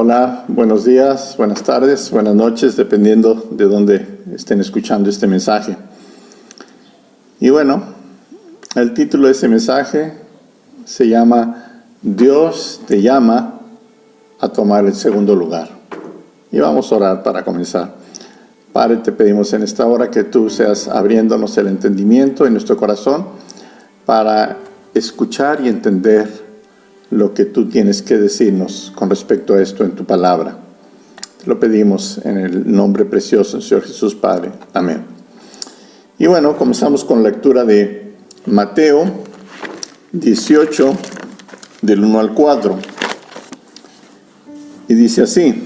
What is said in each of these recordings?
Hola, buenos días, buenas tardes, buenas noches, dependiendo de dónde estén escuchando este mensaje. Y bueno, el título de este mensaje se llama Dios te llama a tomar el segundo lugar. Y vamos a orar para comenzar. Padre, te pedimos en esta hora que tú seas abriéndonos el entendimiento en nuestro corazón para escuchar y entender lo que tú tienes que decirnos con respecto a esto en tu palabra. Te lo pedimos en el nombre precioso del Señor Jesús, Padre. Amén. Y bueno, comenzamos con la lectura de Mateo 18, del 1 al 4. Y dice así: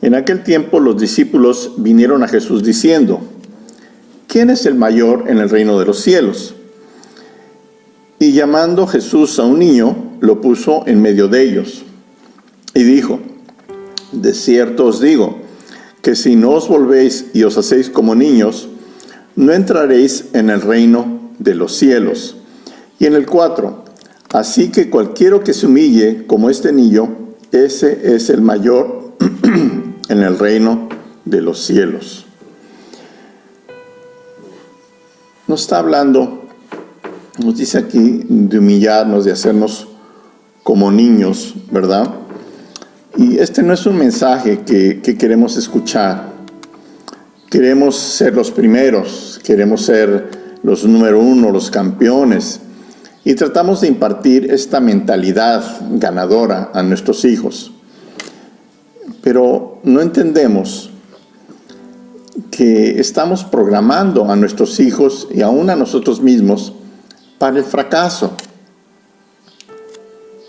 En aquel tiempo los discípulos vinieron a Jesús diciendo: ¿Quién es el mayor en el reino de los cielos? Y llamando Jesús a un niño, lo puso en medio de ellos, y dijo: De cierto os digo, que si no os volvéis y os hacéis como niños, no entraréis en el reino de los cielos. Y en el 4, así que cualquiera que se humille como este niño, ese es el mayor en el reino de los cielos. Nos está hablando, nos dice aquí, de humillarnos, de hacernos como niños, ¿verdad? Y este no es un mensaje que queremos escuchar. Queremos ser los primeros, queremos ser los número uno, los campeones. Y tratamos de impartir esta mentalidad ganadora a nuestros hijos. Pero no entendemos que estamos programando a nuestros hijos y aún a nosotros mismos para el fracaso.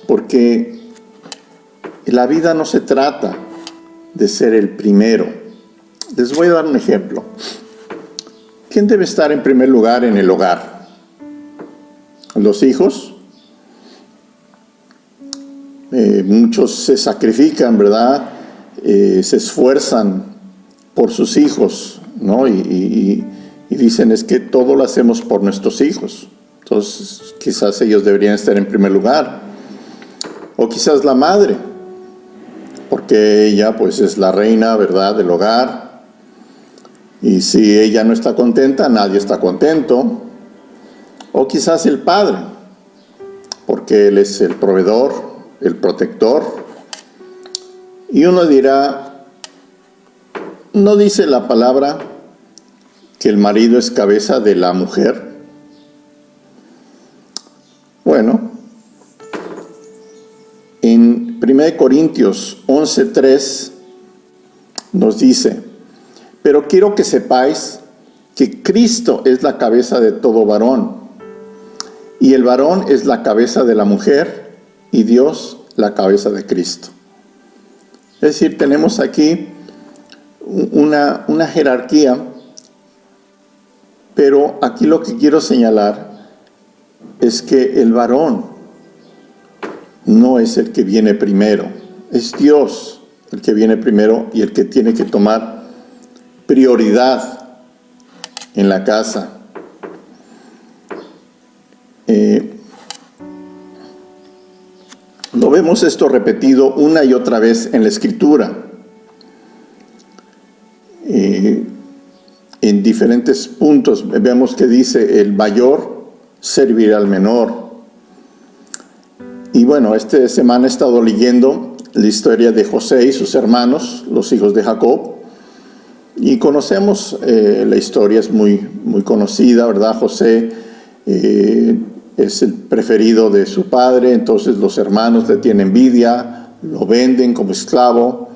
Porque la vida no se trata de ser el primero. Les voy a dar un ejemplo. ¿Quién debe estar en primer lugar en el hogar? ¿Los hijos? Muchos se sacrifican, ¿verdad? Se esfuerzan por sus hijos, ¿no? Y dicen, es que todo lo hacemos por nuestros hijos. Entonces, quizás ellos deberían estar en primer lugar. O quizás la madre, porque ella pues es la reina, ¿verdad?, del hogar. Y si ella no está contenta, nadie está contento. O quizás el padre, porque él es el proveedor, el protector. Y uno dirá, ¿no dice la palabra que el marido es cabeza de la mujer? Bueno, en 1 Corintios 11:3 nos dice: Pero quiero que sepáis que Cristo es la cabeza de todo varón, y el varón es la cabeza de la mujer, y Dios la cabeza de Cristo. Es decir, tenemos aquí una jerarquía, pero aquí lo que quiero señalar es que el varón no es el que viene primero, es Dios el que viene primero y el que tiene que tomar prioridad en la casa. Lo vemos esto repetido una y otra vez en la Escritura. En diferentes puntos vemos que dice: el mayor servirá al menor. Y bueno, esta semana he estado leyendo la historia de José y sus hermanos, los hijos de Jacob. Y conocemos la historia, es muy conocida, ¿verdad? José es el preferido de su padre, entonces los hermanos le tienen envidia, lo venden como esclavo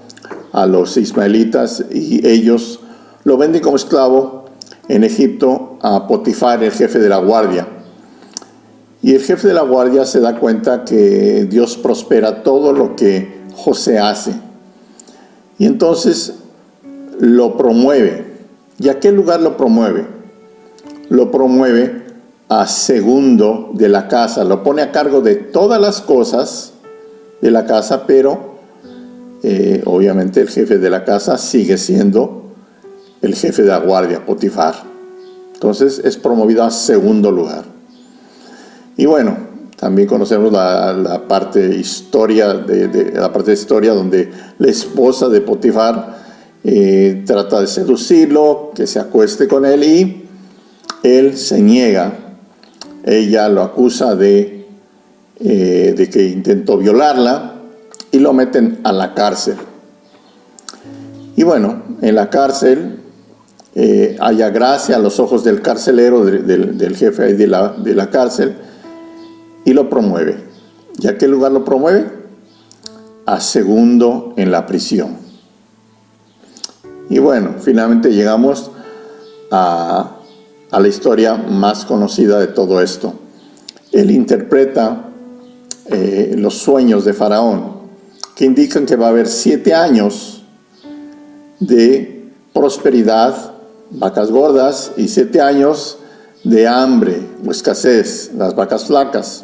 a los ismaelitas y ellos lo venden como esclavo en Egipto a Potifar, el jefe de la guardia. Y el jefe de la guardia se da cuenta que Dios prospera todo lo que José hace. Y entonces lo promueve. ¿Y a qué lugar lo promueve? Lo promueve a segundo de la casa. Lo pone a cargo de todas las cosas de la casa, pero obviamente el jefe de la casa sigue siendo el jefe de la guardia, Potifar. Entonces es promovido a segundo lugar. Y bueno, También conocemos la parte de historia donde la esposa de Potifar trata de seducirlo, que se acueste con él, y él se niega. Ella lo acusa de que intentó violarla y lo meten a la cárcel. Y bueno, en la cárcel halla gracia a los ojos del carcelero, del jefe de la cárcel, y lo promueve. ¿Y a qué lugar lo promueve? A segundo en la prisión. Y bueno, finalmente llegamos a la historia más conocida de todo esto. Él interpreta los sueños de Faraón, que indican que va a haber 7 años de prosperidad, vacas gordas, y 7 años de hambre o escasez, las vacas flacas.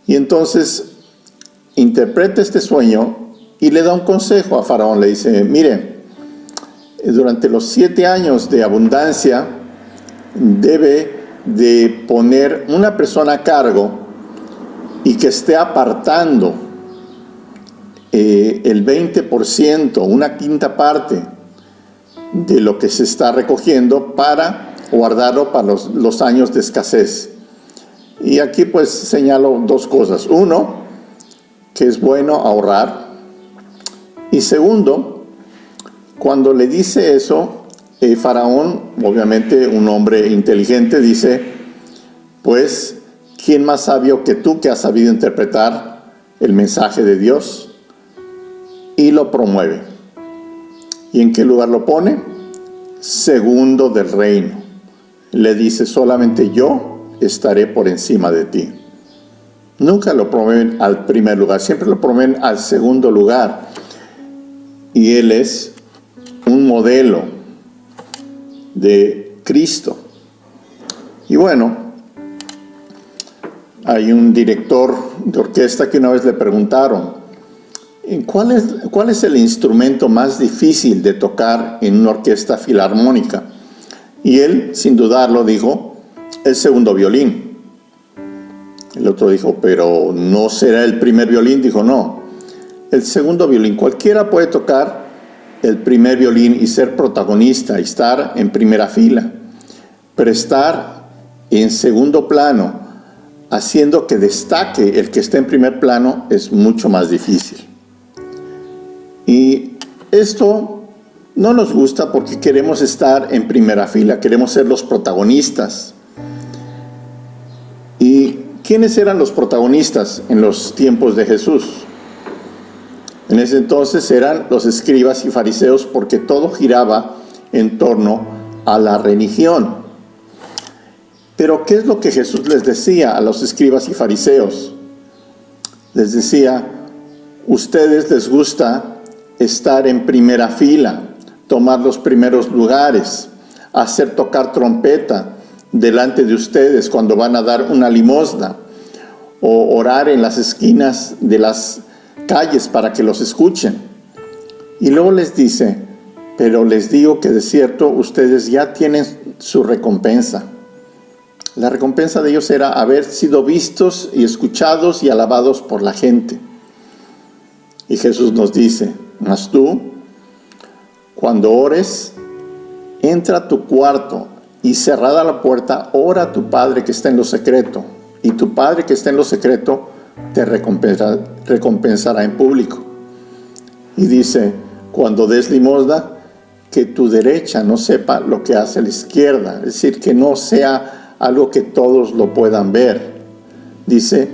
Y entonces interpreta este sueño y le da un consejo a Faraón. Le dice: mire, durante los 7 años de abundancia debe de poner una persona a cargo y que esté apartando el 20%, una quinta parte de lo que se está recogiendo, para guardarlo para los años de escasez. Y aquí pues señalo 2 cosas. Uno, que es bueno ahorrar. Y segundo, cuando le dice eso, Faraón, obviamente un hombre inteligente, dice: pues, ¿quién más sabio que tú, que has sabido interpretar el mensaje de Dios? Y lo promueve. ¿Y en qué lugar lo pone? Segundo del reino. Le dice: solamente yo estaré por encima de ti. Nunca lo promueven al primer lugar, siempre lo promueven al segundo lugar. Y él es un modelo de Cristo. Y bueno, hay un director de orquesta que una vez le preguntaron: ¿cuál es el instrumento más difícil de tocar en una orquesta filarmónica? Y él, sin dudarlo, dijo: el segundo violín. El otro dijo: pero ¿no será el primer violín? Dijo: no, el segundo violín. Cualquiera puede tocar el primer violín y ser protagonista y estar en primera fila, pero estar en segundo plano, haciendo que destaque el que está en primer plano, es mucho más difícil. Y esto no nos gusta porque queremos estar en primera fila, queremos ser los protagonistas. ¿Y quiénes eran los protagonistas en los tiempos de Jesús? En ese entonces eran los escribas y fariseos, porque todo giraba en torno a la religión. Pero ¿qué es lo que Jesús les decía a los escribas y fariseos? Les decía: ustedes les gusta estar en primera fila, tomar los primeros lugares, hacer tocar trompeta delante de ustedes cuando van a dar una limosna, o orar en las esquinas de las calles para que los escuchen. Y luego les dice: pero les digo que de cierto ustedes ya tienen su recompensa. La recompensa de ellos era haber sido vistos y escuchados y alabados por la gente. Y Jesús nos dice: mas tú, cuando ores, entra a tu cuarto y cerrada la puerta, ora a tu Padre que está en lo secreto, y tu Padre que está en lo secreto te recompensará en público. Y dice: cuando des limosna, que tu derecha no sepa lo que hace la izquierda, es decir, que no sea algo que todos lo puedan ver. Dice: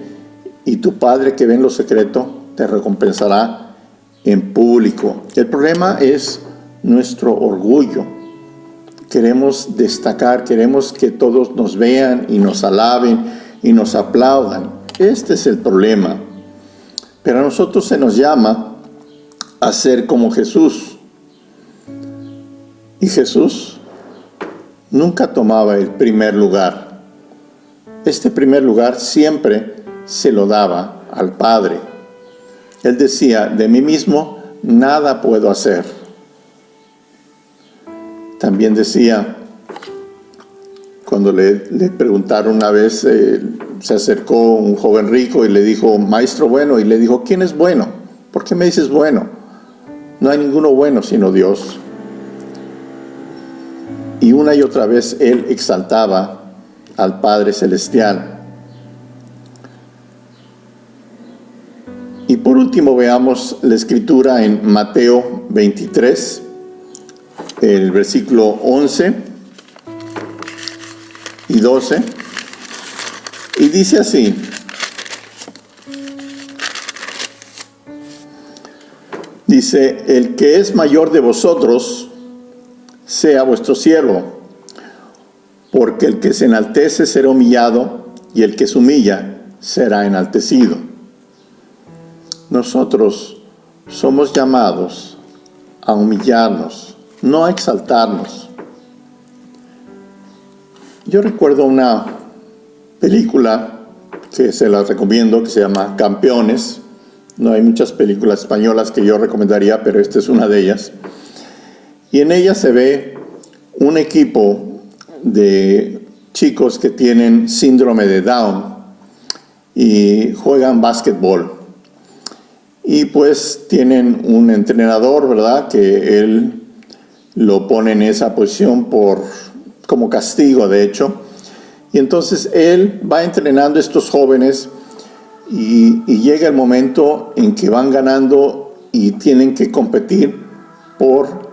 y tu Padre que ve en lo secreto te recompensará en público. El problema es nuestro orgullo. Queremos destacar, queremos que todos nos vean y nos alaben y nos aplaudan. Este es el problema. Pero a nosotros se nos llama a ser como Jesús. Y Jesús nunca tomaba el primer lugar. Este primer lugar siempre se lo daba al Padre. Él decía: de mí mismo nada puedo hacer. También decía: Cuando le preguntaron una vez, se acercó un joven rico y le dijo, maestro bueno, y le dijo, ¿quién es bueno? ¿Por qué me dices bueno? No hay ninguno bueno sino Dios. Y una y otra vez él exaltaba al Padre Celestial. Y por último veamos la escritura en Mateo 23, el versículo 11 y 12. Y dice así: dice, el que es mayor de vosotros sea vuestro siervo, porque el que se enaltece será humillado, y el que se humilla será enaltecido. Nosotros somos llamados a humillarnos, no a exaltarnos. Yo recuerdo una película que se la recomiendo, que se llama Campeones. No hay muchas películas españolas que yo recomendaría, pero esta es una de ellas. Y en ella se ve un equipo de chicos que tienen síndrome de Down y juegan básquetbol. Y pues tienen un entrenador, ¿verdad?, que él lo pone en esa posición como castigo, de hecho. Y entonces él va entrenando a estos jóvenes y llega el momento en que van ganando y tienen que competir por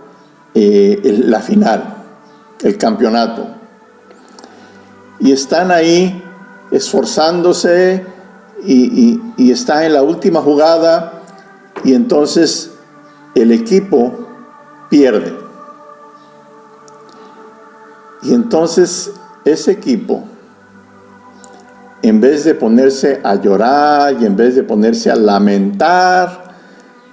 la final, el campeonato. Y están ahí esforzándose y está en la última jugada. Y entonces el equipo pierde. Y entonces ese equipo, en vez de ponerse a llorar y en vez de ponerse a lamentar,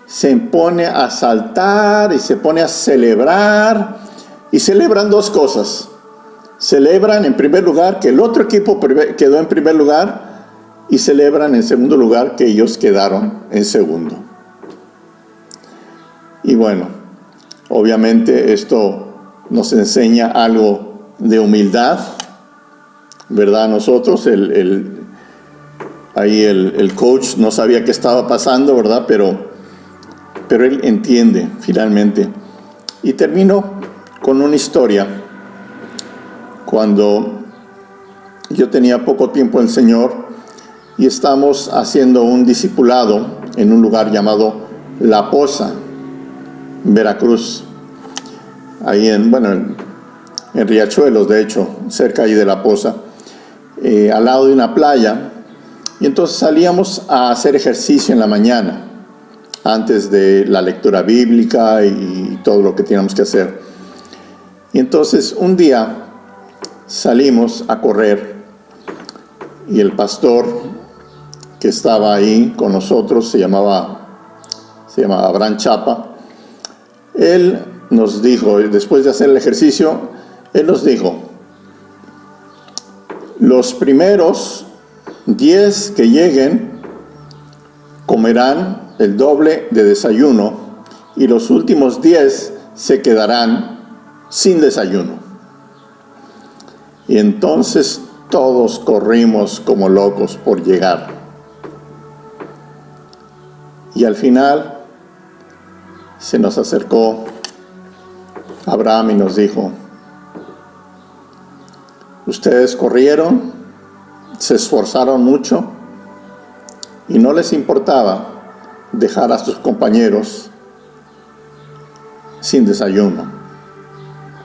se pone a saltar y se pone a celebrar. Y celebran dos cosas. Celebran en primer lugar que el otro equipo quedó en primer lugar, y celebran en segundo lugar que ellos quedaron en segundo. Y bueno, obviamente esto nos enseña algo de humildad, ¿verdad? Nosotros, el coach no sabía qué estaba pasando, ¿verdad? Pero él entiende finalmente. Y termino con una historia. Cuando yo tenía poco tiempo en el Señor y estamos haciendo un discipulado en un lugar llamado La Poza, Veracruz, ahí en Riachuelos, de hecho, cerca ahí de La Poza, al lado de una playa. Y entonces salíamos a hacer ejercicio en la mañana, antes de la lectura bíblica y todo lo que teníamos que hacer. Y entonces un día salimos a correr y el pastor que estaba ahí con nosotros se llamaba Abraham Chapa. Él nos dijo, después de hacer el ejercicio, él nos dijo: los primeros 10 que lleguen comerán el doble de desayuno y los últimos 10 se quedarán sin desayuno. Y entonces todos corrimos como locos por llegar. Y al final se nos acercó Abraham y nos dijo: ustedes corrieron, se esforzaron mucho y no les importaba dejar a sus compañeros sin desayuno,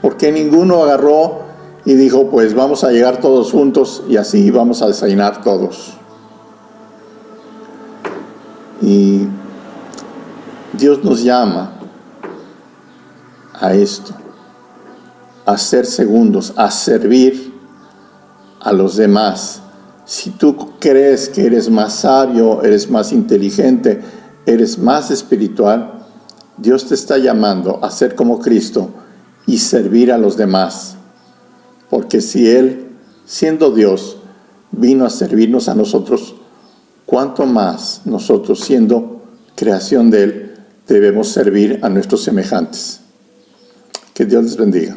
porque ninguno agarró y dijo: pues vamos a llegar todos juntos y así vamos a desayunar todos. Y Dios nos llama a esto, a ser segundos, a servir a los demás. Si tú crees que eres más sabio, eres más inteligente, eres más espiritual, Dios te está llamando a ser como Cristo y servir a los demás. Porque si Él, siendo Dios, vino a servirnos a nosotros, ¿cuánto más nosotros, siendo creación de Él, debemos servir a nuestros semejantes? Que Dios les bendiga.